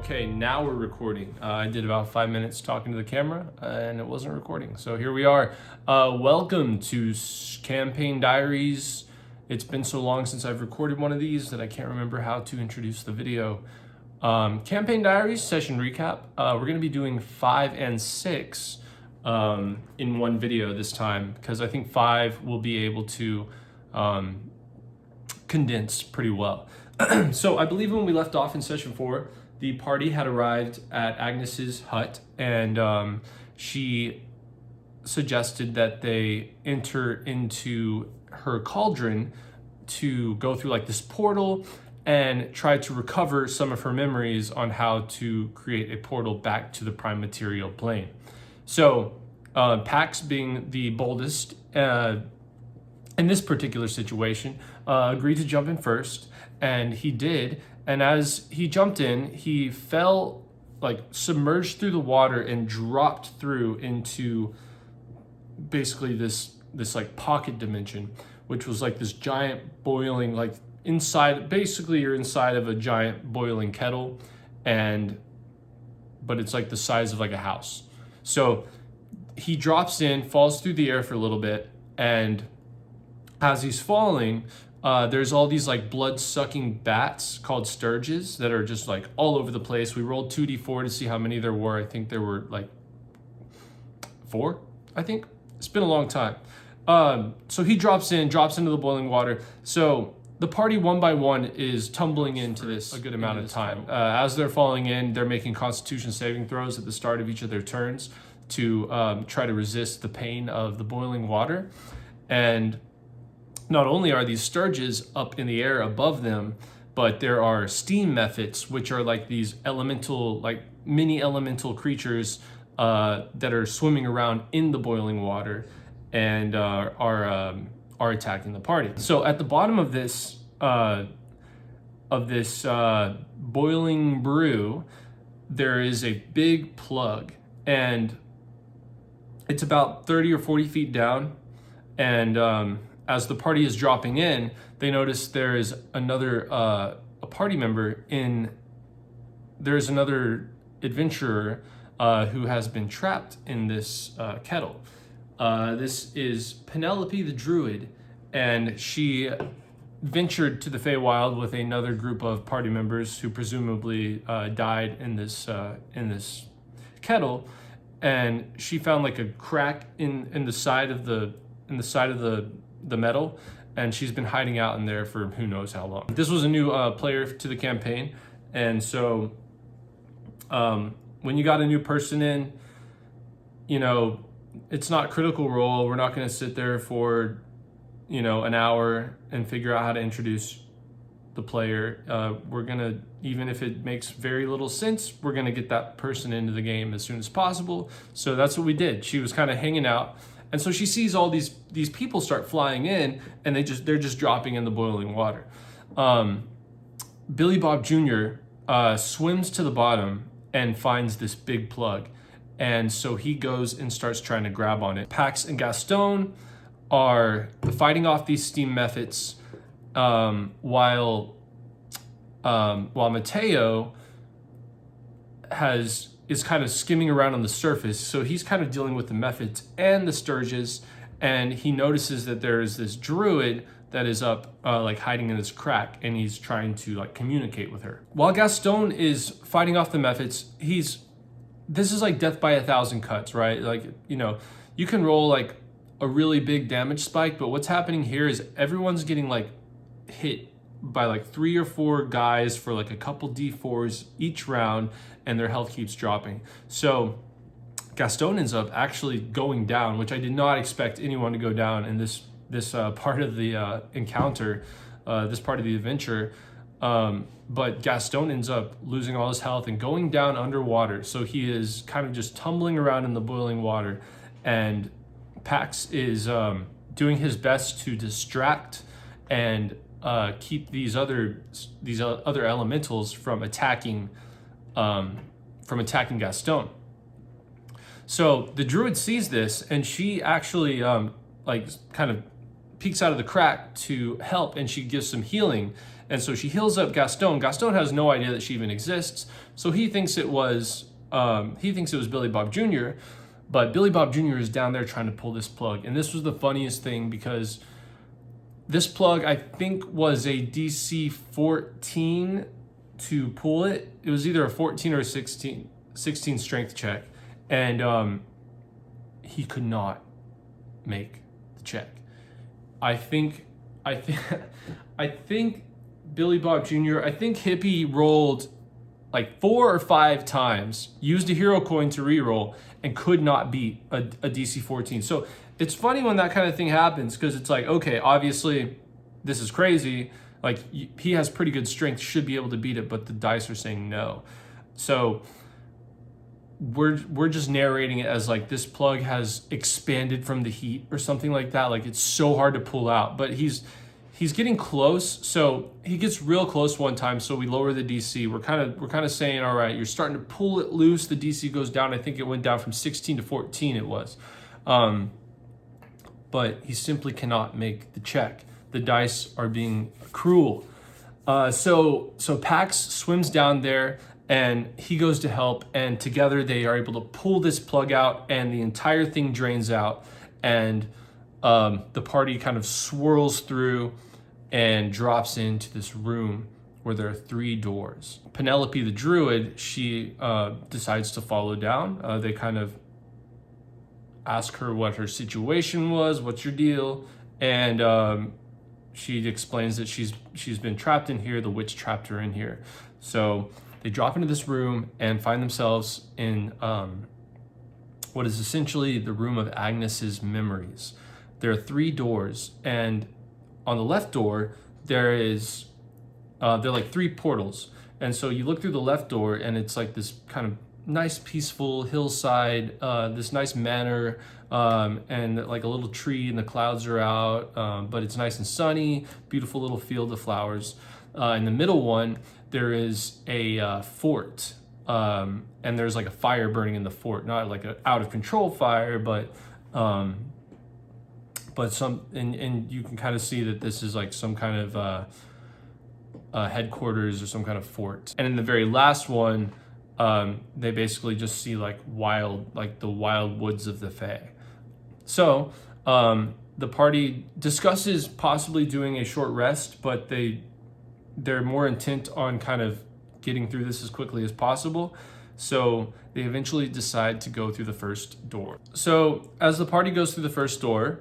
Okay, now we're recording. I did about 5 minutes talking to the camera and it wasn't recording. So here we are. Welcome to Campaign Diaries. It's been so long since I've recorded one of these that I can't remember how to introduce the video. Campaign Diaries session recap. We're going to be doing 5 and 6 in one video this time because I think 5 will be able to condense pretty well. So I believe when we left off in session 4, the party had arrived at Agnes's hut, and she suggested that they enter into her cauldron to go through like this portal and try to recover some of her memories on how to create a portal back to the prime material plane. So Pax, being the boldest in this particular situation, agreed to jump in first, and he did. And as he jumped in, he fell, like submerged through the water and dropped through into basically this like pocket dimension, which was like this giant boiling, like inside, basically you're inside of a giant boiling kettle, but it's like the size of like a house. So he drops in, falls through the air for a little bit, and as he's falling, there's all these like blood-sucking bats called sturges that are just like all over the place. We rolled 2d4 to see how many there were. I think there were like 4, I think. It's been a long time. So he drops into the boiling water. So the party one by one is tumbling into this a good amount of time. As they're falling in, they're making Constitution saving throws at the start of each of their turns to try to resist the pain of the boiling water. And not only are these sturges up in the air above them, but there are steam mephits, which are like these elemental, like mini elemental creatures that are swimming around in the boiling water and are attacking the party. So at the bottom of this boiling brew, there is a big plug, and it's about 30 or 40 feet down, and as the party is dropping in, they notice there is another a party member there's another adventurer who has been trapped in this kettle. This is Penelope the Druid, and she ventured to the Feywild with another group of party members who presumably died in this kettle, and she found like a crack in the side of the metal, and she's been hiding out in there for who knows how long. This was a new player to the campaign, and so when you got a new person in, you know, it's not Critical Role. We're not going to sit there for, you know, an hour and figure out how to introduce the player. We're going to, even if it makes very little sense, we're going to get that person into the game as soon as possible. So that's what we did. She was kind of hanging out. And so she sees all these people start flying in, and they're just dropping in the boiling water. Billy Bob Jr. Swims to the bottom and finds this big plug, and so he goes and starts trying to grab on it. Pax and Gaston are fighting off these steam mephits, while Mateo is kind of skimming around on the surface. So he's kind of dealing with the mephits and the sturges, and he notices that there is this druid that is up like hiding in this crack, and he's trying to like communicate with her. While Gaston is fighting off the mephits, this is like death by 1,000 cuts, right? Like, you know, you can roll like a really big damage spike, but what's happening here is everyone's getting like hit by like 3 or 4 guys for like a couple D4s each round, and their health keeps dropping. So Gaston ends up actually going down, which I did not expect anyone to go down in this part of the encounter, this part of the adventure. But Gaston ends up losing all his health and going down underwater. So he is kind of just tumbling around in the boiling water, and Pax is doing his best to distract and keep these other elementals from attacking Gaston. So the druid sees this, and she actually like kind of peeks out of the crack to help, and she gives some healing. And so she heals up Gaston. Gaston has no idea that she even exists, so he thinks it was Billy Bob Jr., but Billy Bob Jr. is down there trying to pull this plug. And this was the funniest thing, because this plug, I think, was a DC 14 to pull it. It was either a 14 or a 16 strength check, and he could not make the check. I think Billy Bob Jr., I think Hippie rolled like 4 or 5 times, used a hero coin to reroll, and could not beat a DC 14. So it's funny when that kind of thing happens, because it's like, okay, obviously this is crazy. Like, he has pretty good strength, should be able to beat it, but the dice are saying no. So we're just narrating it as like this plug has expanded from the heat or something like that. Like, it's so hard to pull out, but he's getting close. So he gets real close one time, so we lower the DC. We're kind of saying, all right, you're starting to pull it loose. The DC goes down. I think it went down from 16 to 14 it was. But he simply cannot make the check. The dice are being cruel. So Pax swims down there, and he goes to help, and together they are able to pull this plug out, and the entire thing drains out, and the party kind of swirls through and drops into this room where there are 3 doors. Penelope the druid, she decides to follow down. They kind of ask her what her situation was, what's your deal, and she explains that she's been trapped in here. The witch trapped her in here. So they drop into this room and find themselves in what is essentially the room of Agnes's memories. There are 3 doors, and on the left door there is they're like 3 portals. And so you look through the left door, and it's like this kind of nice peaceful hillside, this nice manor, and like a little tree, and the clouds are out, but it's nice and sunny, beautiful little field of flowers. In the middle one, there is a fort, and there's like a fire burning in the fort, not like an out of control fire, but some, and you can kind of see that this is like some kind of headquarters or some kind of fort. And in the very last one, they basically just see like the wild woods of the Fae. So the party discusses possibly doing a short rest, but they're more intent on kind of getting through this as quickly as possible. So they eventually decide to go through the first door. So as the party goes through the first door,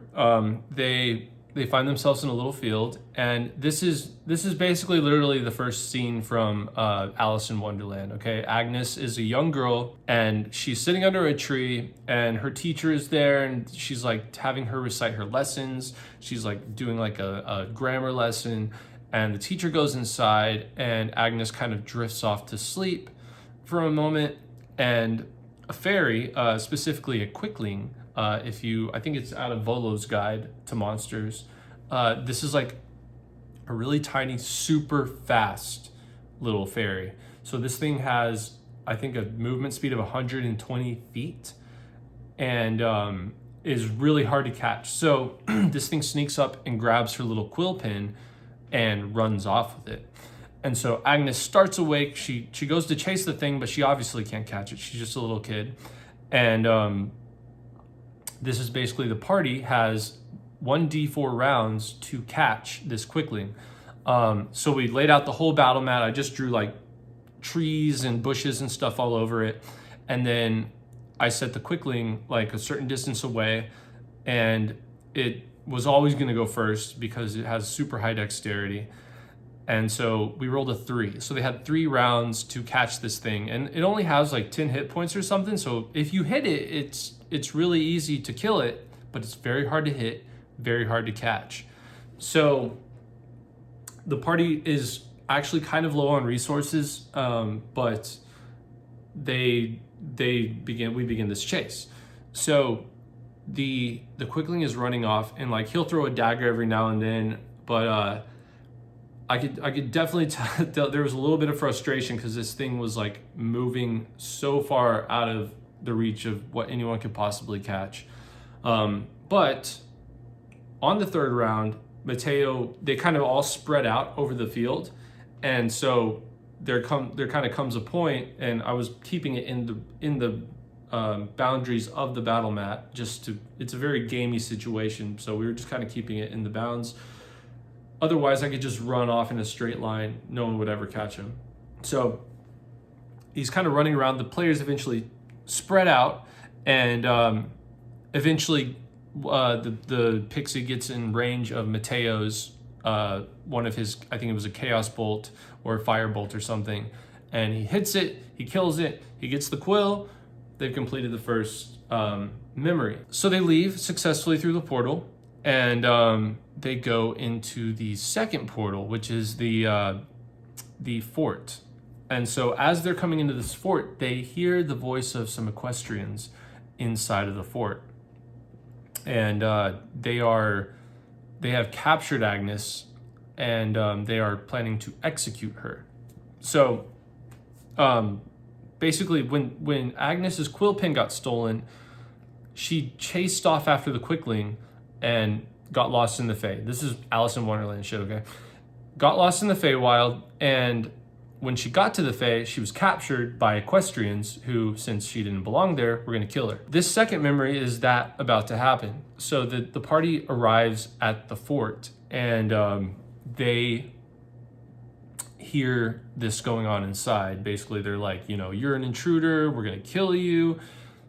they find themselves in a little field, and this is basically literally the first scene from Alice in Wonderland. Okay, Agnes is a young girl, and she's sitting under a tree, and her teacher is there, and she's like having her recite her lessons. She's like doing like a grammar lesson, and the teacher goes inside, and Agnes kind of drifts off to sleep for a moment, and a fairy, specifically a quickling, I think it's out of Volo's Guide to Monsters. This is like a really tiny, super fast little fairy. So this thing has, I think, a movement speed of 120 feet, and is really hard to catch. So this thing sneaks up and grabs her little quill pen and runs off with it. And so Agnes starts awake. She goes to chase the thing, but she obviously can't catch it. She's just a little kid. And this is basically, the party has 1d4 rounds to catch this quickling. So we laid out the whole battle mat. I just drew like trees and bushes and stuff all over it. And then I set the quickling like a certain distance away, and it was always going to go first because it has super high dexterity. And so we rolled a 3. So they had 3 rounds to catch this thing, and it only has like 10 hit points or something. So if you hit it, it's really easy to kill it, but it's very hard to hit, very hard to catch. So the party is actually kind of low on resources, but we begin this chase. So the quickling is running off, and like he'll throw a dagger every now and then, but I could definitely tell there was a little bit of frustration because this thing was like moving so far out of the reach of what anyone could possibly catch. But on the third round, Mateo, they kind of all spread out over the field, and so there kind of comes a point, and I was keeping it in the boundaries of the battle mat, it's a very gamey situation, so we were just kind of keeping it in the bounds. Otherwise, I could just run off in a straight line. No one would ever catch him. So he's kind of running around. The players eventually spread out, and eventually the pixie gets in range of Mateo's, one of his, I think it was a chaos bolt or a fire bolt or something, and he hits it, he kills it, he gets the quill. They've completed the first memory. So they leave successfully through the portal, and they go into the second portal, which is the fort. And so as they're coming into this fort, they hear the voice of some equestrians inside of the fort. And they have captured Agnes, and they are planning to execute her. So basically, when Agnes's quill pen got stolen, she chased off after the Quickling and got lost in the Fae. This is Alice in Wonderland shit, okay? Got lost in the Feywild, and when she got to the Fae, she was captured by equestrians who, since she didn't belong there, were going to kill her. This second memory is that about to happen. So the party arrives at the fort, and they hear this going on inside. Basically, they're like, you're an intruder, we're going to kill you,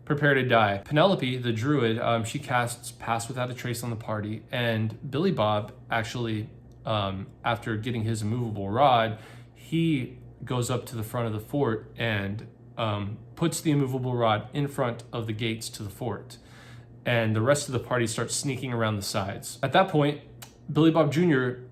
prepare to die. Penelope, the druid, she casts Pass Without a Trace on the party, and Billy Bob actually, after getting his immovable rod, he goes up to the front of the fort and puts the immovable rod in front of the gates to the fort. And the rest of the party starts sneaking around the sides. At that point, Billy Bob Jr.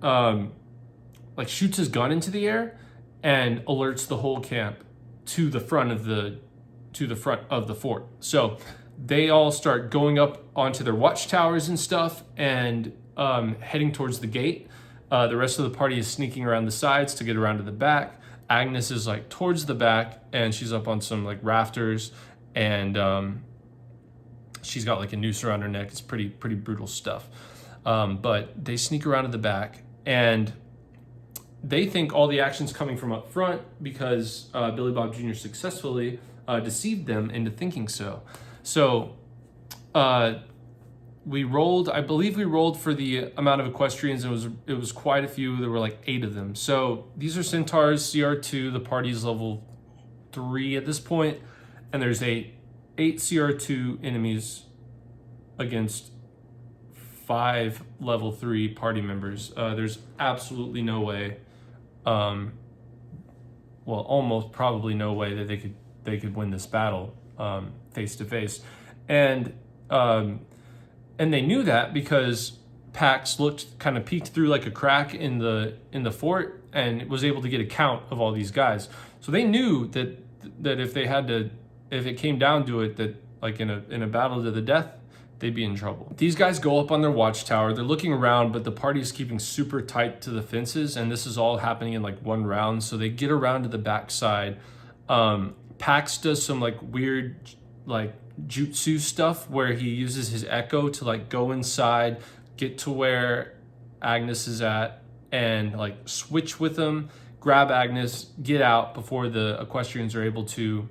Shoots his gun into the air and alerts the whole camp to the front of the fort. So they all start going up onto their watchtowers and stuff, and heading towards the gate. The rest of the party is sneaking around the sides to get around to the back. Agnes is towards the back, and she's up on some rafters, and she's got a noose around her neck. It's pretty brutal stuff. But they sneak around to the back, and they think all the action's coming from up front because Billy Bob Jr. successfully deceived them into thinking so. So I believe we rolled for the amount of equestrians, and it was quite a few. There were 8 of them. So these are centaurs, CR2, the party's level 3 at this point, and there's 8 CR2 enemies against 5 level 3 party members. There's absolutely no way, almost probably no way that they could win this battle face to face, and they knew that because Pax peeked through a crack in the fort and was able to get a count of all these guys. So they knew that if it came down to it, that in a battle to the death, they'd be in trouble. These guys go up on their watchtower. They're looking around, but the party's keeping super tight to the fences, and this is all happening in one round. So they get around to the backside. Pax does some weird jutsu stuff where he uses his echo to go inside, get to where Agnes is at, and switch with them, grab Agnes, get out before the equestrians are able to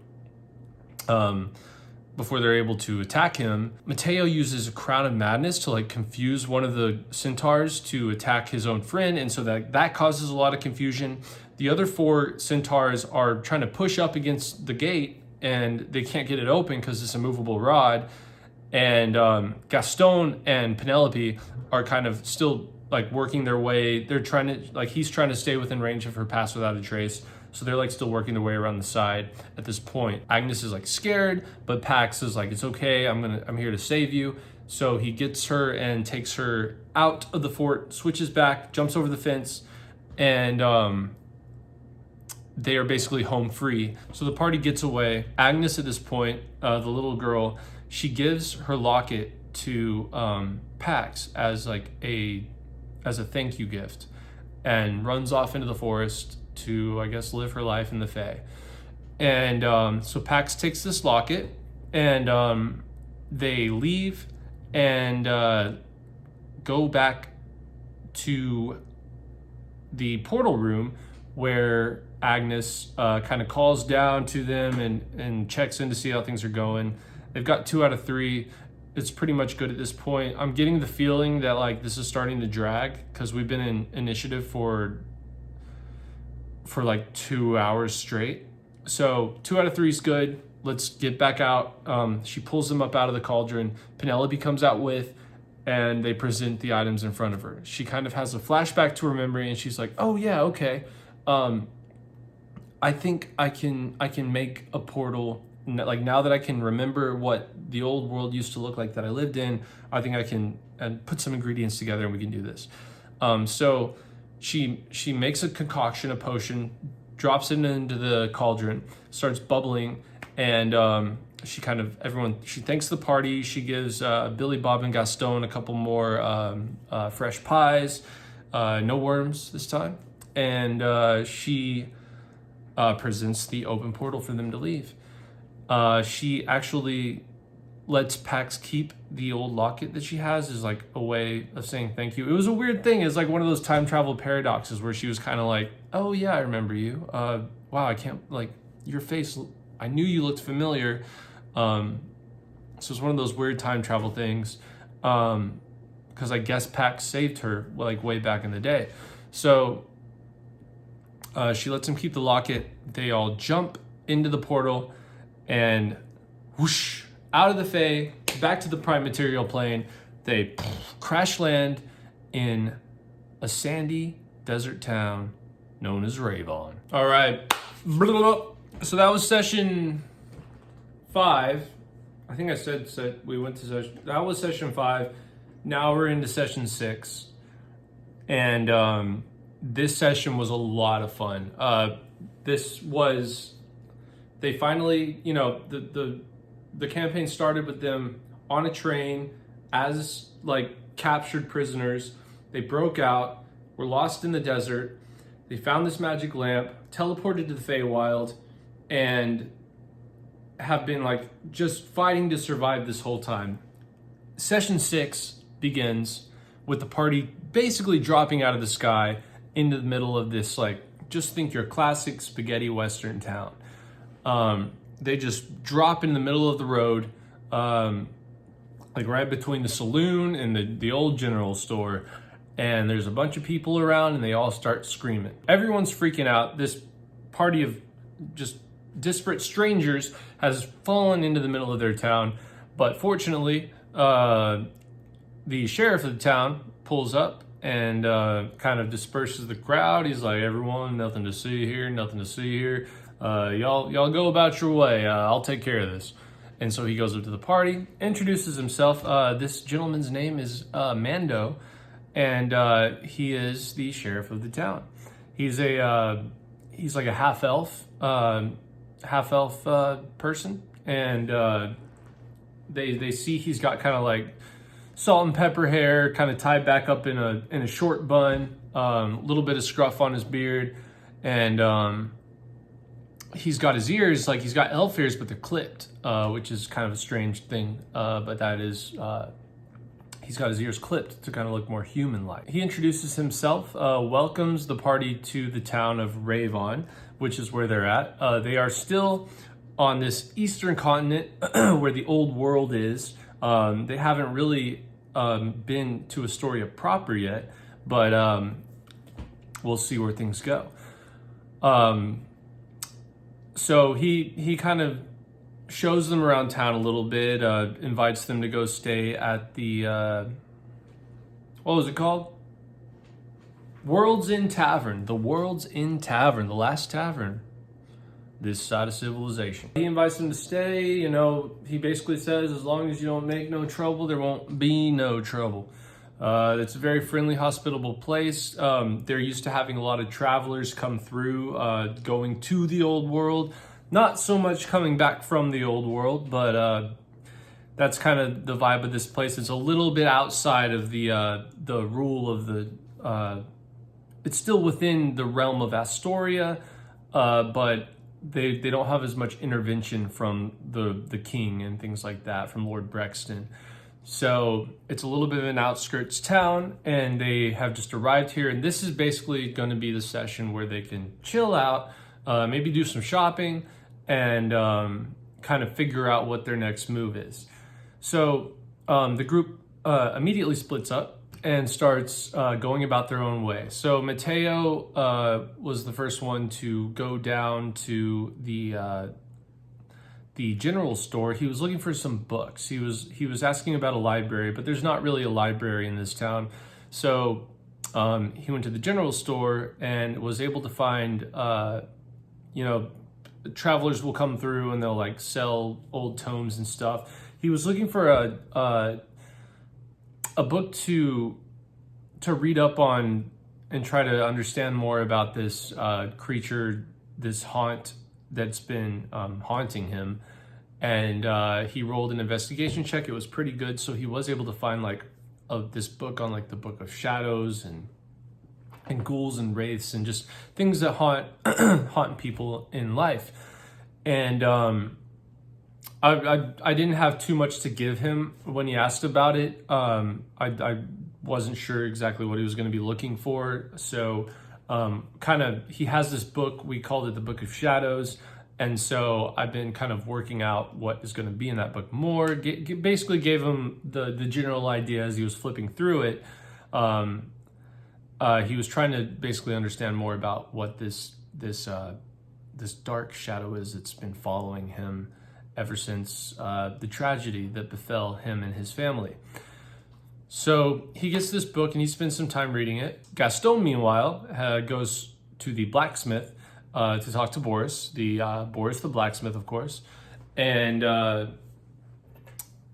before they're able to attack him. Mateo uses a Crown of Madness to confuse one of the centaurs to attack his own friend, and so that causes a lot of confusion. The other 4 centaurs are trying to push up against the gate, and they can't get it open because it's a movable rod. And Gaston and Penelope are kind of still working their way. They're trying to he's trying to stay within range of her Pass Without a Trace. So they're still working their way around the side at this point. Agnes is scared, but Pax is it's okay, I'm here to save you. So he gets her and takes her out of the fort, switches back, jumps over the fence, and they are basically home free. So the party gets away. Agnes at this point, the little girl, she gives her locket to Pax as a thank you gift, and runs off into the forest to, I guess, live her life in the Fae. And so Pax takes this locket, and they leave and go back to the portal room where Agnes kind of calls down to them and checks in to see how things are going. They've got 2 out of 3. It's pretty much good at this point. I'm getting the feeling that like this is starting to drag because we've been in initiative for like 2 hours straight. So 2 out of 3 is good. Let's get back out. She pulls them up out of the cauldron. Penelope comes out with, and they present the items in front of her. She kind of has a flashback to her memory, and she's like, "Oh yeah, okay. I think I can make a portal. Like now that I can remember what the old world used to look like that I lived in, I think I can put some ingredients together and we can do this." So she makes a concoction, a potion, drops it into the cauldron, starts bubbling, and she thanks the party. She gives Billy, Bob, and Gaston a couple more fresh pies, no worms this time, and she presents the open portal for them to leave. She actually lets Pax keep the old locket that she has as like a way of saying thank you. It was a weird thing. It's like one of those time travel paradoxes where she was kind of like, "Oh yeah, I remember you. Wow, I can't, like, your face, I knew you looked familiar." So it's one of those weird time travel things. Because I guess Pax saved her like way back in the day. So she lets him keep the locket. They all jump into the portal and whoosh, out of the Fae, back to the prime material plane. They crash land in a sandy desert town known as Ravon. All right. So that was session 5. I think I said we went to session. That was session 5. Now we're into session 6. And this session was a lot of fun. They finally, the campaign started with them on a train as like captured prisoners. They broke out, were lost in the desert. They found this magic lamp, teleported to the Feywild, and have been like just fighting to survive this whole time. Session 6 begins with the party basically dropping out of the sky into the middle of this, like, just think your classic spaghetti western town. They just drop in the middle of the road, like right between the saloon and the old general store. And there's a bunch of people around and they all start screaming. Everyone's freaking out. This party of just disparate strangers has fallen into the middle of their town. But fortunately, the sheriff of the town pulls up and kind of disperses the crowd. He's like, "Everyone, nothing to see here, nothing to see here. Y'all go about your way. I'll take care of this." And so he goes up to the party, introduces himself. This gentleman's name is Mando, and he is the sheriff of the town. He's like a half elf person, and they see he's got kind of like salt and pepper hair, kind of tied back up in a short bun, little bit of scruff on his beard, and he's got his ears, like he's got elf ears, but they're clipped, which is kind of a strange thing, but that is, he's got his ears clipped to kind of look more human-like. He introduces himself, welcomes the party to the town of Ravon, which is where they're at. They are still on this eastern continent where the old world is. They haven't really been to Astoria proper yet, but we'll see where things go. So he kind of shows them around town a little bit, invites them to go stay at the, what was it called? World's Inn Tavern. The World's Inn Tavern, the last tavern this side of civilization. He invites them to stay. He basically says, as long as you don't make no trouble, there won't be no trouble. It's a very friendly, hospitable place. They're used to having a lot of travelers come through, going to the old world. Not so much coming back from the old world, but that's kind of the vibe of this place. It's a little bit outside of the rule of the... it's still within the realm of Astoria, but they don't have as much intervention from the king and things like that, from Lord Brexton. So it's a little bit of an outskirts town, and they have just arrived here. And this is basically going to be the session where they can chill out, maybe do some shopping, and kind of figure out what their next move is. So the group immediately splits up and starts going about their own way. So Matteo was the first one to go down to the general store. He was looking for some books. He was asking about a library, but there's not really a library in this town. So he went to the general store and was able to find, travelers will come through and they'll like sell old tomes and stuff. He was looking for a book to read up on and try to understand more about this creature, this haunt that's been haunting him. And he rolled an investigation check. It was pretty good, so he was able to find this book on the Book of Shadows and ghouls and wraiths and just things that haunt people in life. And I didn't have too much to give him when he asked about it. I wasn't sure exactly what he was going to be looking for. So he has this book, we called it the Book of Shadows. And so I've been kind of working out what is going to be in that book more. Basically gave him the general idea as he was flipping through it. He was trying to basically understand more about what this dark shadow is that's been following him ever since the tragedy that befell him and his family. So he gets this book and he spends some time reading it. Gaston, meanwhile, goes to the blacksmith to talk to Boris, Boris the blacksmith, of course, and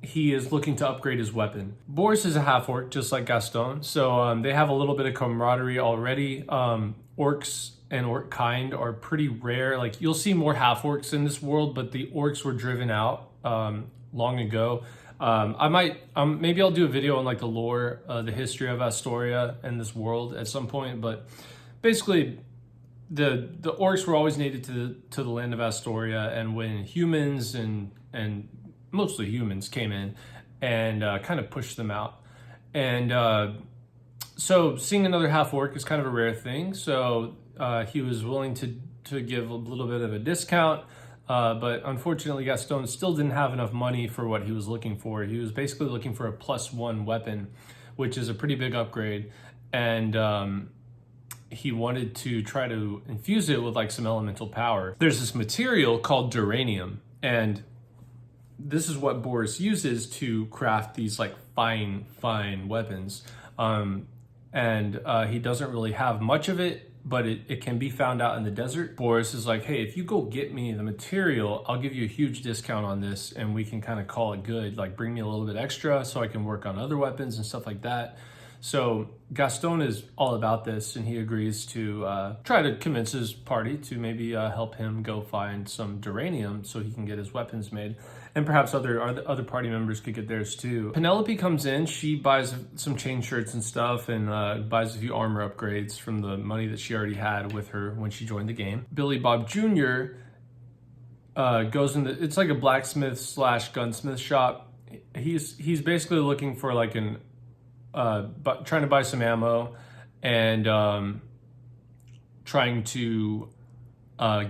he is looking to upgrade his weapon. Boris is a half-orc, just like Gaston, so they have a little bit of camaraderie already. Orcs and orc kind are pretty rare. Like, you'll see more half-orcs in this world, but the orcs were driven out long ago. Maybe I'll do a video on the lore, the history of Astoria and this world at some point, but basically the orcs were always native to the land of Astoria, and when humans and mostly humans came in and kind of pushed them out. And so seeing another half orc is kind of a rare thing. So he was willing to give a little bit of a discount, but unfortunately Gaston still didn't have enough money for what he was looking for. He was basically looking for a +1 weapon, which is a pretty big upgrade. And he wanted to try to infuse it with some elemental power. There's this material called duranium, and this is what Boris uses to craft these fine weapons. And he doesn't really have much of it, but it can be found out in the desert. Boris is like, hey, if you go get me the material, I'll give you a huge discount on this and we can kind of call it good. Bring me a little bit extra so I can work on other weapons and stuff like that. So Gaston is all about this, and he agrees to try to convince his party to maybe help him go find some duranium so he can get his weapons made. And perhaps other party members could get theirs too. Penelope comes in, she buys some chain shirts and stuff, and buys a few armor upgrades from the money that she already had with her when she joined the game. Billy Bob Jr. Goes in it's like a blacksmith / gunsmith shop. He's basically looking for trying to buy some ammo and trying to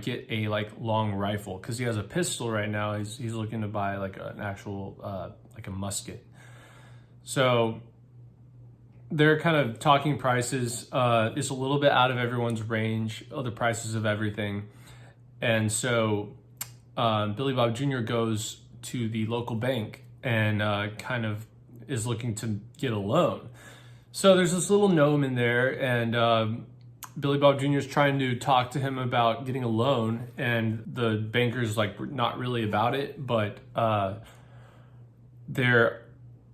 get a long rifle, because he has a pistol right now. He's looking to buy an actual a musket. So they're kind of talking prices. It's a little bit out of everyone's range of the prices of everything, and so Billy Bob Jr. goes to the local bank and kind of is looking to get a loan. So there's this little gnome in there, and Billy Bob Jr. is trying to talk to him about getting a loan, and the banker's not really about it, but there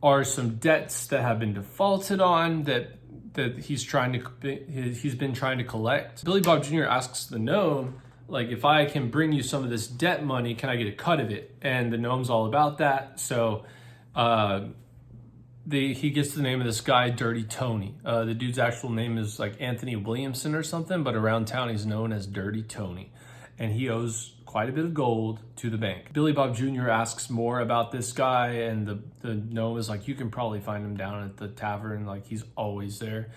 are some debts that have been defaulted on that he's been trying to collect. Billy Bob Jr. asks the gnome, if I can bring you some of this debt money, can I get a cut of it? And the gnome's all about that. So he gets the name of this guy, Dirty Tony. The dude's actual name is Anthony Williamson or something, but around town he's known as Dirty Tony. and he owes quite a bit of gold to the bank. Billy Bob Jr. asks more about this guy, and the gnome is like, you can probably find him down at the tavern, like he's always there.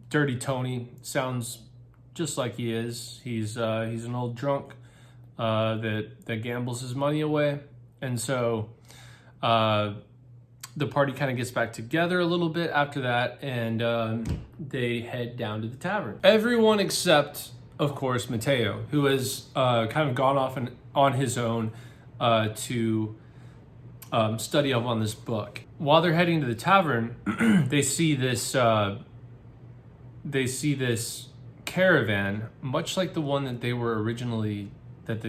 Dirty Tony sounds just like he is. He's an old drunk that gambles his money away, and so the party kind of gets back together a little bit after that, and they head down to the tavern. Everyone except, of course, Mateo, who has kind of gone off on his own to study up on this book. While they're heading to the tavern, they see this caravan, much like the one that they were originally that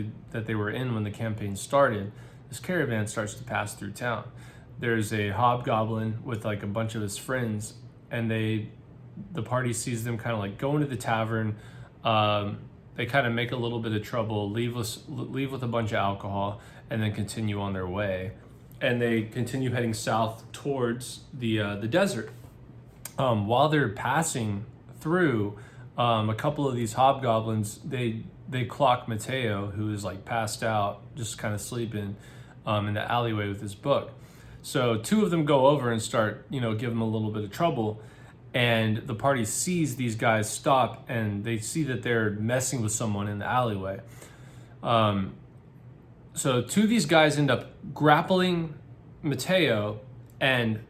they were in when the campaign started. This caravan starts to pass through town. There's a hobgoblin with like a bunch of his friends, and the party sees them kind of like go into the tavern. They kind of make a little bit of trouble, leave with a bunch of alcohol, and then continue on their way. And they continue heading south towards the desert. While they're passing through, a couple of these hobgoblins, they clock Mateo, who is like passed out, just kind of sleeping in the alleyway with his book. So two of them go over and start, give him a little bit of trouble. And the party sees these guys stop, and they see that they're messing with someone in the alleyway. So two of these guys end up grappling Mateo and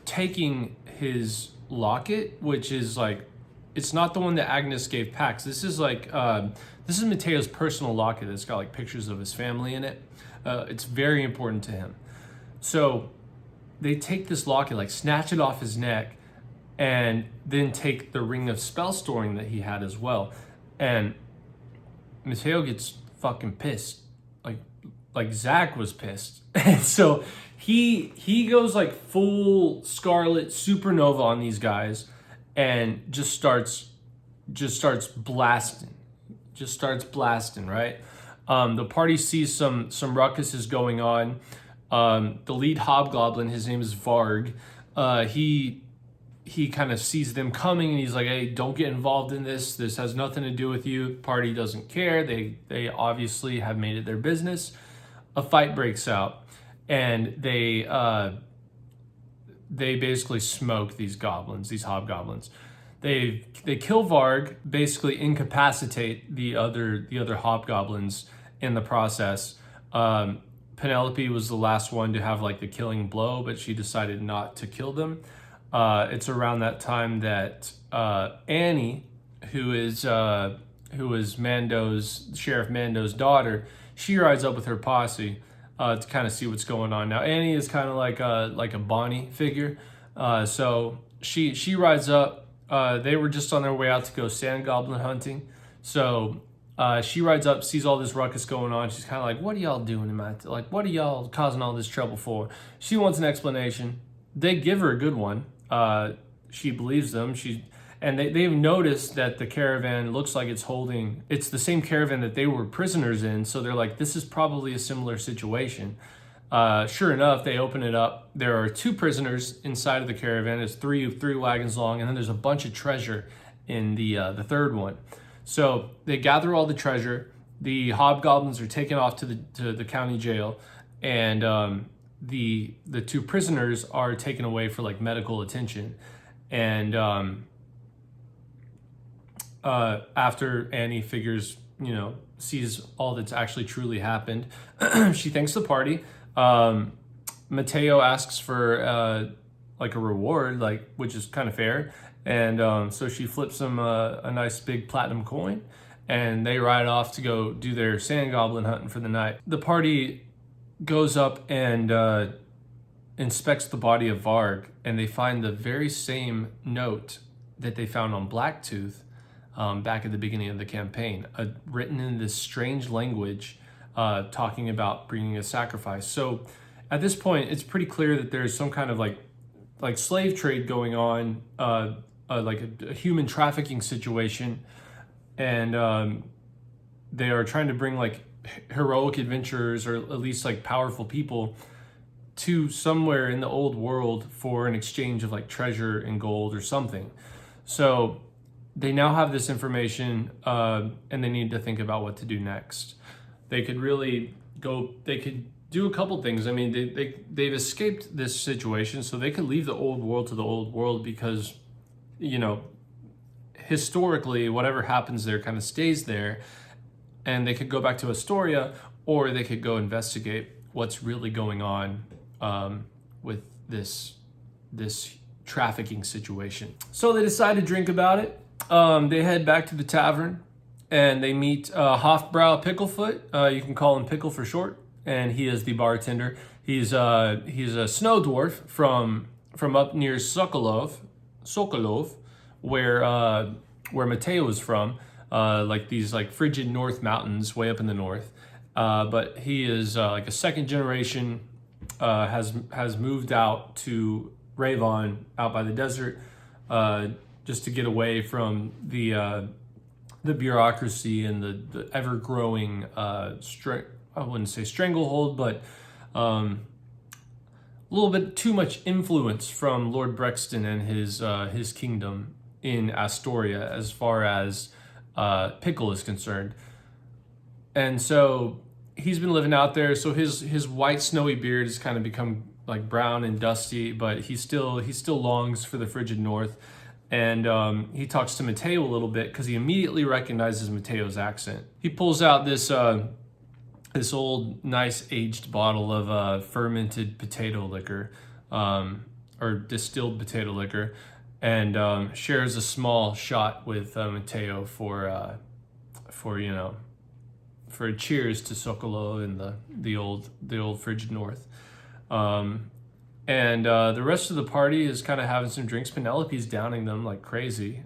taking his locket, which is like, it's not the one that Agnes gave Pax. This is like, this is Mateo's personal locket that's got like pictures of his family in it. It's very important to him. So they take this locket, like snatch it off his neck, and then take the ring of spell storing that he had as well. And Mateo gets fucking pissed. Like Zach was pissed. And so he goes like full Scarlet Supernova on these guys and just starts blasting. Right? The party sees some ruckus is going on. The lead hobgoblin, his name is Varg. He kind of sees them coming, and he's like, hey, don't get involved in this. This has nothing to do with you. Party doesn't care. They obviously have made it their business. A fight breaks out, and they basically smoke these hobgoblins. They kill Varg, basically incapacitate the other hobgoblins in the process. Penelope was the last one to have like the killing blow, but she decided not to kill them. It's around that time that Annie, who is Sheriff Mando's daughter, she rides up with her posse to kind of see what's going on. Now Annie is kind of like a Bonnie figure, so she rides up. They were just on their way out to go sand goblin hunting, so she rides up, sees all this ruckus going on. She's kind of like, what are y'all doing what are y'all causing all this trouble for? She wants an explanation. They give her a good one. She believes them. They've noticed that the caravan looks like it's the same caravan that they were prisoners in. So they're like, this is probably a similar situation. Sure enough, they open it up. There are two prisoners inside of the caravan. It's three wagons long, and then there's a bunch of treasure in the third one. So they gather all the treasure. The hobgoblins are taken off to the county jail, and the two prisoners are taken away for like medical attention. And after Annie sees all that's actually truly happened, she thanks the party. Mateo asks for like a reward, which is kind of fair. And so she flips him a nice big platinum coin, and they ride off to go do their sand goblin hunting for the night. The party goes up and inspects the body of Varg, and they find the very same note that they found on Blacktooth back at the beginning of the campaign, written in this strange language talking about bringing a sacrifice. So at this point, it's pretty clear that there's some kind of like slave trade going on, like a human trafficking situation, and they are trying to bring like heroic adventurers, or at least like powerful people, to somewhere in the old world for an exchange of like treasure and gold or something. So they now have this information, and they need to think about what to do next. They could do a couple things. I mean, they've escaped this situation, so they could leave the old world to the old world because, historically, whatever happens there kind of stays there, and they could go back to Astoria, or they could go investigate what's really going on with this trafficking situation. So they decide to drink about it. They head back to the tavern, and they meet Hofbrow Picklefoot. You can call him Pickle for short, and he is the bartender. He's a snow dwarf from up near Sokolov, where Mateo is from, like these like frigid North Mountains way up in the north. But he is like a second generation, has moved out to Ravon out by the desert, just to get away from the bureaucracy and the ever growing I wouldn't say stranglehold, but a little bit too much influence from Lord Brexton and his kingdom in Astoria as far as Pickle is concerned. And so he's been living out there. So his white snowy beard has kind of become like brown and dusty, but he still longs for the frigid north. And he talks to Mateo a little bit because he immediately recognizes Mateo's accent. He pulls out this old, nice aged bottle of fermented potato liquor, or distilled potato liquor, and shares a small shot with Mateo for a cheers to Sokolo and the old frigid north. And the rest of the party is kind of having some drinks. Penelope's downing them like crazy.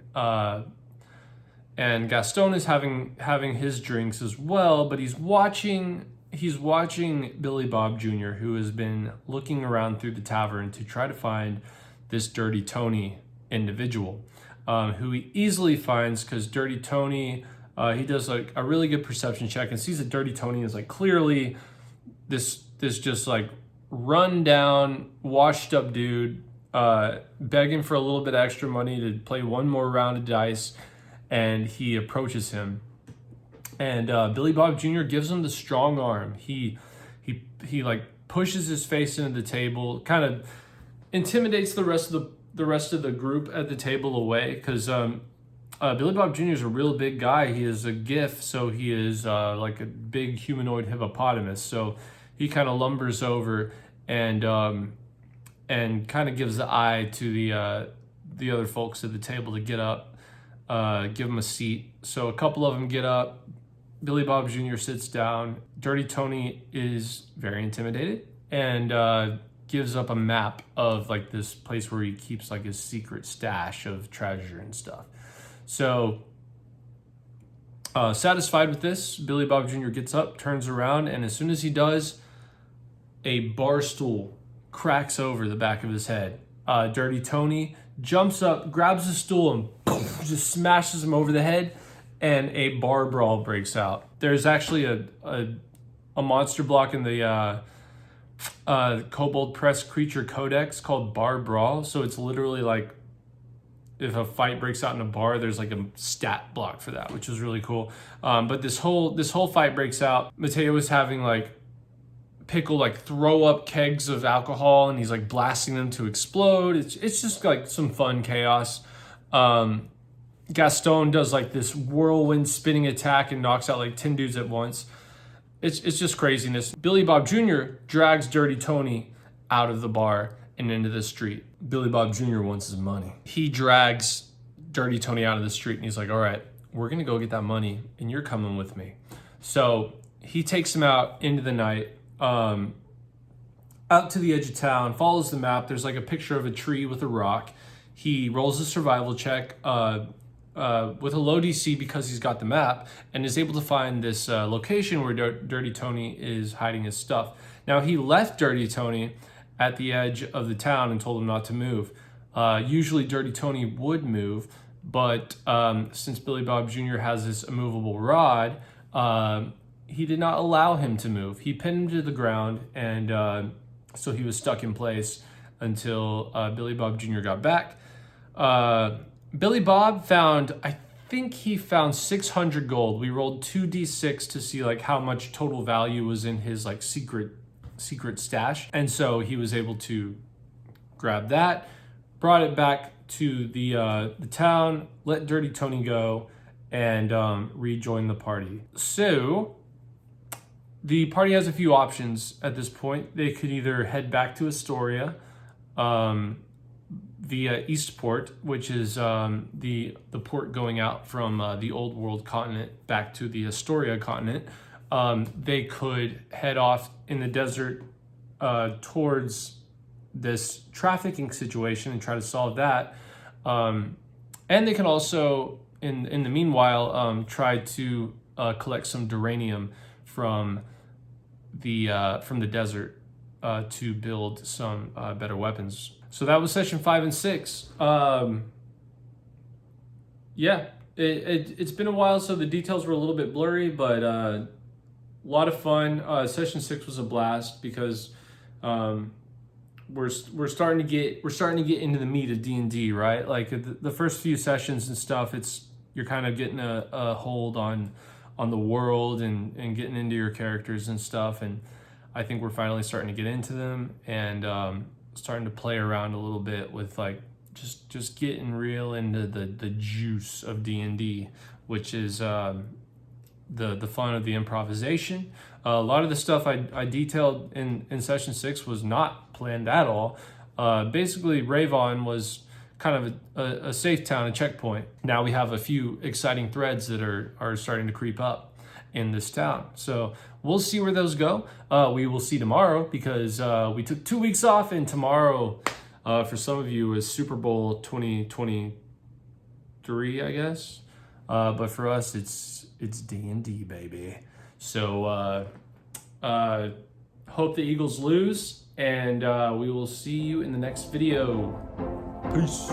And Gaston is having his drinks as well, but he's watching Billy Bob Jr., who has been looking around through the tavern to try to find this Dirty Tony individual, who he easily finds because Dirty Tony, he does like a really good perception check and sees that Dirty Tony is like clearly this just like run down, washed up dude, begging for a little bit extra money to play one more round of dice. And he approaches him, and Billy Bob Jr. gives him the strong arm. He like pushes his face into the table, kind of intimidates the rest of the group at the table away, because Billy Bob Jr. is a real big guy. He is a GIF, so he is like a big humanoid hippopotamus. So he kind of lumbers over and kind of gives the eye to the other folks at the table to get up. Give him a seat. So a couple of them get up. Billy Bob Jr. sits down. Dirty Tony is very intimidated and gives up a map of like this place where he keeps like his secret stash of treasure and stuff. So satisfied with this, Billy Bob Jr. gets up, turns around, and as soon as he does, a bar stool cracks over the back of his head. Dirty Tony jumps up, grabs the stool, and boom, just smashes him over the head, and a bar brawl breaks out. There's actually a monster block in the Kobold Press Creature Codex called Bar Brawl, so it's literally like if a fight breaks out in a bar, there's like a stat block for that, which is really cool. But this whole fight breaks out. Mateo is having like Pickle like throw up kegs of alcohol, and he's like blasting them to explode. It's just like some fun chaos. Gaston does like this whirlwind spinning attack and knocks out like 10 dudes at once. It's just craziness. Billy Bob Jr. drags Dirty Tony out of the bar and into the street. Billy Bob Jr. wants his money. He drags Dirty Tony out of the street, and he's like, all right, we're gonna go get that money and you're coming with me. So he takes him out into the night, out to the edge of town, follows the map. There's like a picture of a tree with a rock. He rolls a survival check with a low DC because he's got the map, and is able to find this location where Dirty Tony is hiding his stuff. Now, he left Dirty Tony at the edge of the town and told him not to move. Usually Dirty Tony would move, but since Billy Bob Jr. has this immovable rod, he did not allow him to move. He pinned him to the ground, and so he was stuck in place until Billy Bob Jr. got back. Billy Bob found, I think he found 600 gold. We rolled 2d6 to see like how much total value was in his like secret stash. And so he was able to grab that, brought it back to the town, let Dirty Tony go, and rejoin the party. So the party has a few options at this point. They could either head back to Astoria via Eastport, which is the port going out from the old world continent back to the Astoria continent. They could head off in the desert towards this trafficking situation and try to solve that. And they can also, in the meanwhile, try to collect some duranium from the desert to build some better weapons. So that was session 5 and 6. Yeah, it's been a while, so the details were a little bit blurry, but a lot of fun. Session 6 was a blast because we're starting to get into the meat of D&D, right? Like the first few sessions and stuff, you're kind of getting a hold on the world and getting into your characters and stuff, and I think we're finally starting to get into them and starting to play around a little bit with like just getting real into the juice of D&D, which is the fun of the improvisation. A lot of the stuff I detailed in session 6 was not planned at all. Basically, Ravon was kind of a safe town, a checkpoint. Now we have a few exciting threads that are starting to creep up in this town. So we'll see where those go. We will see tomorrow because we took 2 weeks off, and tomorrow for some of you is Super Bowl 2023, I guess. But for us, it's D&D, baby. So hope the Eagles lose, and we will see you in the next video. Peace.